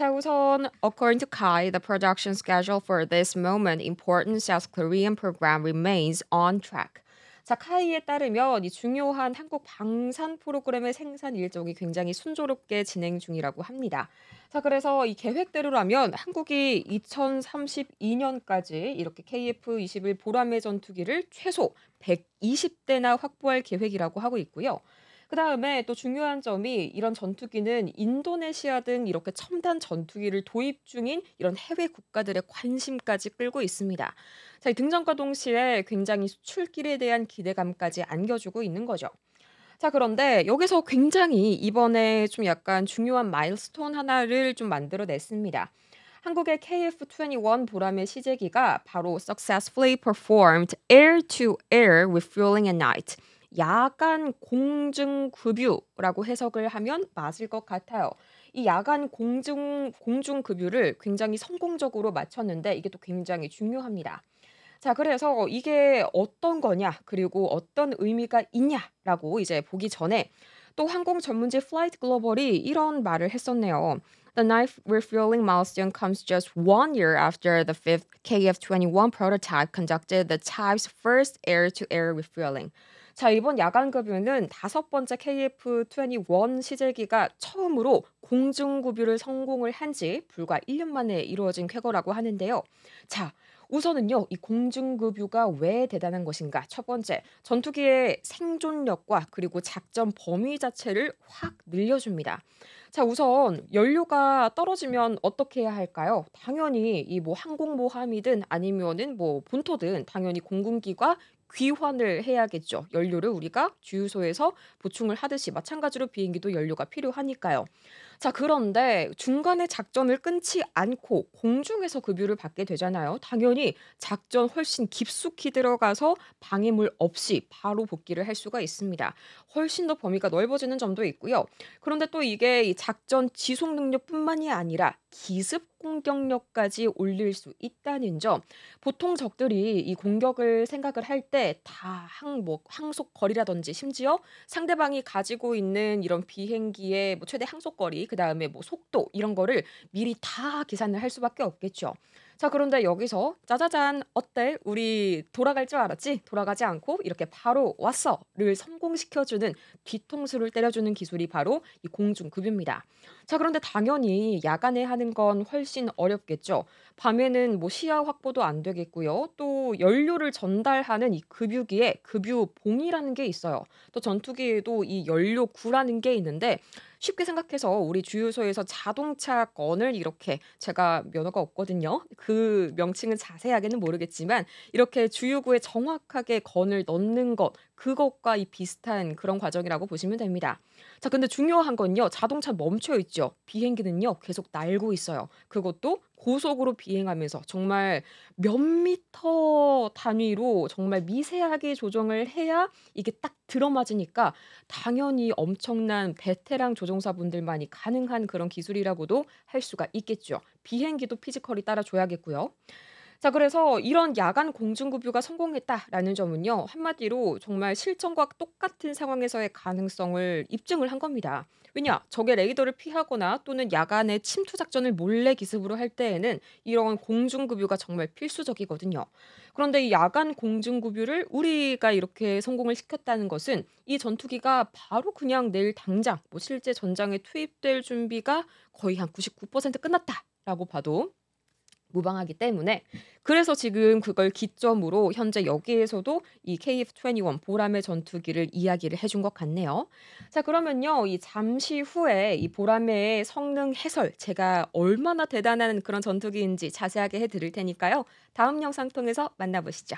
자, 우선 according to Kai, the production schedule for this moment important South Korean program remains on track. 자, 카이에 따르면 이 중요한 한국 방산 프로그램의 생산 일정이 굉장히 순조롭게 진행 중이라고 합니다. 자, 그래서 이 계획대로라면 한국이 2032년까지 이렇게 KF-21 보람의 전투기를 최소 120대나 확보할 계획이라고 하고 있고요. 그다음에 또 중요한 점이 이런 전투기는 인도네시아 등 이렇게 첨단 전투기를 도입 중인 이런 해외 국가들의 관심까지 끌고 있습니다. 자, 이 등장과 동시에 굉장히 수출길에 대한 기대감까지 안겨주고 있는 거죠. 자, 그런데 여기서 굉장히 이번에 좀 약간 중요한 마일스톤 하나를 좀 만들어 냈습니다. 한국의 KF-21 보람의 시제기가 바로 successfully performed air-to-air refueling at night. 야간 공중급유라고 해석을 하면 맞을 것 같아요. 이 야간 공중급유를 굉장히 성공적으로 마쳤는데 이게 또 굉장히 중요합니다. 자, 그래서 이게 어떤 거냐, 그리고 어떤 의미가 있냐라고 이제 보기 전에 또 항공 전문지 플라이트 글로벌이 이런 말을 했었네요. The ninth refueling milestone comes just 1 year after the fifth KF-21 prototype conducted the type's first air-to-air refueling. 자, 이번 야간 급유는 다섯 번째 KF-21 시제기가 처음으로 공중급유를 성공을 한 지 불과 1년 만에 이루어진 쾌거라고 하는데요. 자, 우선은요, 이 공중급유가 왜 대단한 것인가? 첫 번째, 전투기의 생존력과 그리고 작전 범위 자체를 확 늘려줍니다. 자, 우선 연료가 떨어지면 어떻게 해야 할까요? 당연히 이 뭐 항공모함이든 아니면은 뭐 본토든 당연히 공군기가 귀환을 해야겠죠. 연료를 우리가 주유소에서 보충을 하듯이 마찬가지로 비행기도 연료가 필요하니까요. 자, 그런데 중간에 작전을 끊지 않고 공중에서 급유를 받게 되잖아요. 당연히 작전 훨씬 깊숙이 들어가서 방해물 없이 바로 복귀를 할 수가 있습니다. 훨씬 더 범위가 넓어지는 점도 있고요. 그런데 또 이게 이 작전 지속 능력뿐만이 아니라 기습 공격력까지 올릴 수 있다는 점. 보통 적들이 이 공격을 생각을 할 때 다 항속 거리라든지 심지어 상대방이 가지고 있는 이런 비행기의 뭐 최대 항속 거리, 그다음에 뭐 속도 이런 거를 미리 다 계산을 할 수밖에 없겠죠. 자, 그런데 여기서 짜자잔 어때? 우리 돌아갈 줄 알았지? 돌아가지 않고 이렇게 바로 왔어를 성공시켜주는 뒤통수를 때려주는 기술이 바로 이 공중급유입니다. 자, 그런데 당연히 야간에 하는 건 훨씬 어렵겠죠. 밤에는 뭐 시야 확보도 안 되겠고요. 또 연료를 전달하는 이 급유기에 급유봉이라는 게 있어요. 또 전투기에도 이 연료구라는 게 있는데 쉽게 생각해서 우리 주유소에서 자동차 건을 이렇게 제가 면허가 없거든요. 그 명칭은 자세하게는 모르겠지만 이렇게 주유구에 정확하게 건을 넣는 것 그것과 이 비슷한 그런 과정이라고 보시면 됩니다. 자, 근데 중요한 건요. 자동차 멈춰 있죠. 비행기는요. 계속 날고 있어요. 그것도 고속으로 비행하면서 정말 몇 미터 단위로 정말 미세하게 조정을 해야 이게 딱 들어맞으니까 당연히 엄청난 베테랑 조종사분들만이 가능한 그런 기술이라고도 할 수가 있겠죠. 비행기도 피지컬이 따라줘야겠고요. 자, 그래서 이런 야간 공중급유가 성공했다라는 점은요. 한마디로 정말 실전과 똑같은 상황에서의 가능성을 입증을 한 겁니다. 왜냐? 적의 레이더를 피하거나 또는 야간에 침투 작전을 몰래 기습으로 할 때에는 이런 공중급유가 정말 필수적이거든요. 그런데 이 야간 공중급유를 우리가 이렇게 성공을 시켰다는 것은 이 전투기가 바로 그냥 내일 당장 뭐 실제 전장에 투입될 준비가 거의 한 99% 끝났다라고 봐도 무방하기 때문에 그래서 지금 그걸 기점으로 현재 여기에서도 이 KF-21 보람의 전투기를 이야기를 해준 것 같네요. 자, 그러면요. 이 잠시 후에 이 보람의 성능 해설 제가 얼마나 대단한 그런 전투기인지 자세하게 해 드릴 테니까요. 다음 영상 통해서 만나보시죠.